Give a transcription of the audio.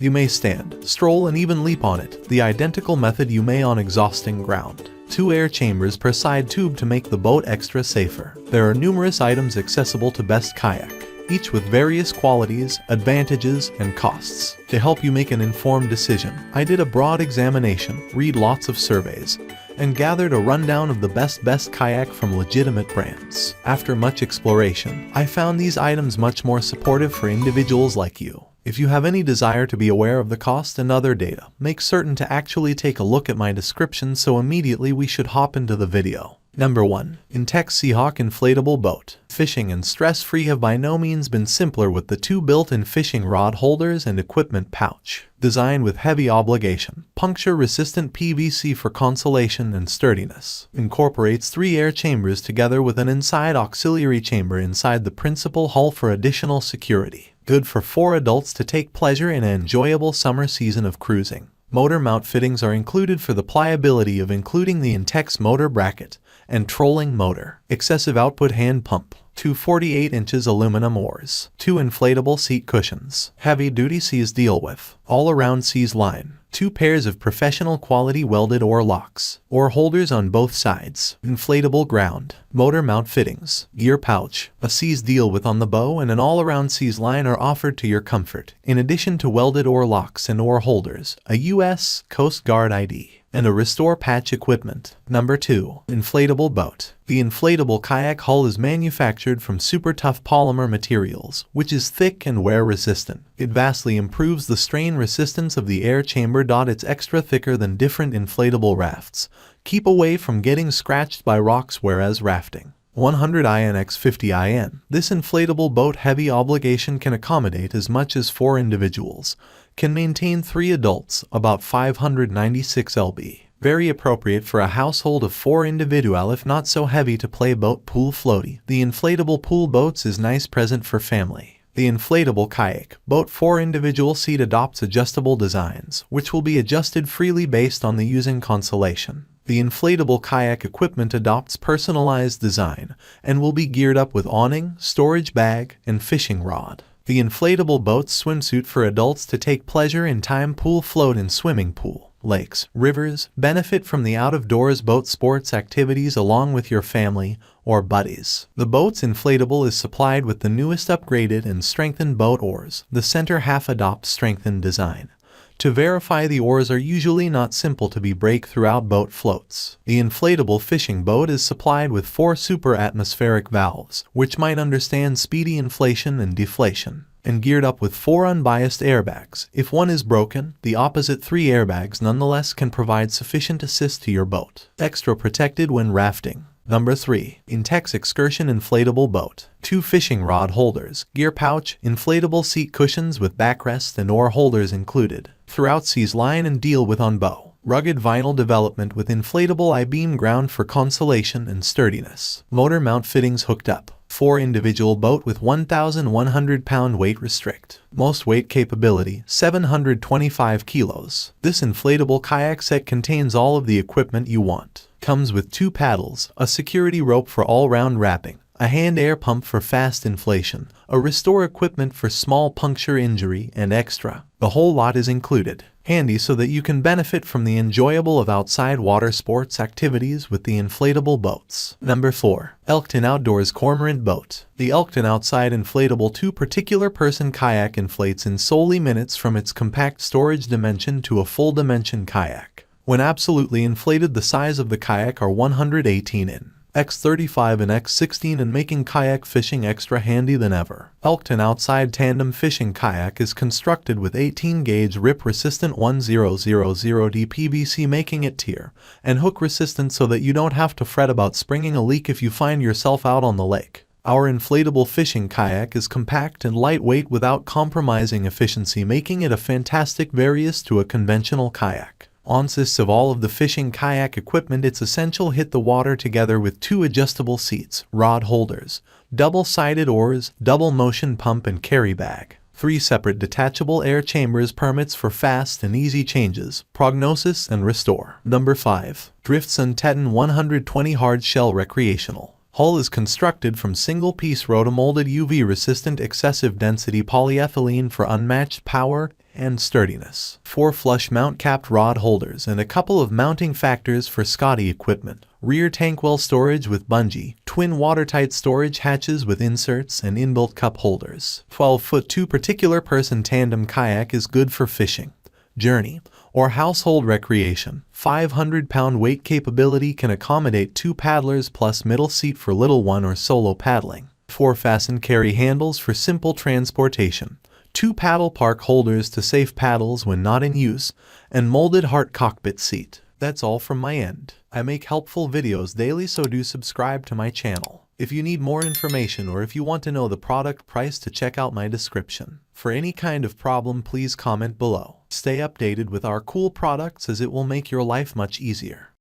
You may stand, stroll, and even leap on it, the identical method you may on exhausting ground. 2 air chambers per side tube to make the boat extra safer. There are numerous items accessible to Best Kayak, each with various qualities, advantages, and costs. To help you make an informed decision, I did a broad examination, read lots of surveys, and gathered a rundown of the best kayak from legitimate brands. After much exploration, I found these items much more supportive for individuals like you. If you have any desire to be aware of the cost and other data, make certain to actually take a look at my description, so immediately we should hop into the video. Number 1. Intex Seahawk Inflatable Boat. Fishing and stress-free have by no means been simpler with the 2 built-in fishing rod holders and equipment pouch. Designed with heavy obligation, puncture-resistant PVC for consolation and sturdiness. Incorporates 3 air chambers together with an inside auxiliary chamber inside the principal hull for additional security. Good for 4 adults to take pleasure in an enjoyable summer season of cruising. Motor mount fittings are included for the pliability of including the Intex motor bracket and trolling motor. Excessive output hand pump. 2 48 inches aluminum oars. 2 inflatable seat cushions. Heavy duty seas deal with. All around seas line. 2 pairs of professional quality welded oar locks. Oar holders on both sides. Inflatable ground. Motor mount fittings. Gear pouch. A seas deal with on the bow and an all-around seas line are offered to your comfort. In addition to welded oar locks and oar holders, a U.S. Coast Guard ID, and a restore patch equipment. Number 2. Inflatable boat. The inflatable kayak hull is manufactured from super tough polymer materials, which is thick and wear resistant. It vastly improves the strain resistance of the air chamber. It's extra thicker than different inflatable rafts. Keep away from getting scratched by rocks whereas rafting. 100 INX 50 IN. This inflatable boat heavy obligation can accommodate as much as 4 individuals. Can maintain 3 adults, about 596 lb. Very appropriate for a household of 4 individual if not so heavy to play boat pool floaty. The inflatable pool boats is nice present for family. The inflatable kayak boat 4 individual seat adopts adjustable designs, which will be adjusted freely based on the using consolation. The inflatable kayak equipment adopts personalized design and will be geared up with awning, storage bag, and fishing rod. The inflatable boat's swimsuit for adults to take pleasure in time pool float in swimming pool. Lakes, rivers, benefit from the out-of-doors boat sports activities along with your family or buddies. The boat's inflatable is supplied with the newest upgraded and strengthened boat oars. The center half adopts strengthened design. To verify, the oars are usually not simple to be break throughout boat floats. The inflatable fishing boat is supplied with 4 super atmospheric valves, which might understand speedy inflation and deflation, and geared up with 4 unbiased airbags. If one is broken, the opposite 3 airbags nonetheless can provide sufficient assist to your boat. Extra protected when rafting. Number 3. Intex Excursion Inflatable Boat. 2 fishing rod holders, gear pouch, inflatable seat cushions with backrest and oar holders included. Throughout seas line and deal with on bow. Rugged vinyl development with inflatable I-beam ground for consolation and sturdiness. Motor mount fittings hooked up. 4 individual boat with 1,100 pound weight restrict. Most weight capability, 725 kilos. This inflatable kayak set contains all of the equipment you want. Comes with 2 paddles, a security rope for all-round wrapping, a hand air pump for fast inflation, a restore equipment for small puncture injury, and extra. The whole lot is included. Handy so that you can benefit from the enjoyable of outside water sports activities with the inflatable boats. Number 4. Elkton Outdoors Cormorant Boat. The Elkton Outside Inflatable 2 particular person kayak inflates in solely minutes from its compact storage dimension to a full dimension kayak. When absolutely inflated, the size of the kayak are 118 in. X35 and X16 and making kayak fishing extra handy than ever. Elkton Outside Tandem Fishing Kayak is constructed with 18-gauge rip-resistant 1000D PVC, making it tear and hook resistant so that you don't have to fret about springing a leak if you find yourself out on the lake. Our inflatable fishing kayak is compact and lightweight without compromising efficiency, making it a fantastic variant to a conventional kayak. Consists of all of the fishing kayak equipment. It's essential hit the water together with 2 adjustable seats, rod holders, double-sided oars, double motion pump and carry bag, 3 separate detachable air chambers, permits for fast and easy changes, prognosis and restore. Number 5. Driftson Teton 120 Hard Shell Recreational. Hull is constructed from single-piece rotomolded UV-resistant excessive density polyethylene for unmatched power, and sturdiness. 4 flush mount capped rod holders and a couple of mounting factors for Scotty equipment. Rear tank well storage with bungee, twin watertight storage hatches with inserts and inbuilt cup holders. 12-foot 2 particular person tandem kayak is good for fishing, journey, or household recreation. 500-pound weight capability can accommodate 2 paddlers plus middle seat for little one or solo paddling. 4 fasten carry handles for simple transportation. 2 paddle park holders to safe paddles when not in use, and molded heart cockpit seat. That's all from my end. I make helpful videos daily, so do subscribe to my channel. If you need more information or if you want to know the product price, to check out my description. For any kind of problem, please comment below. Stay updated with our cool products, as it will make your life much easier.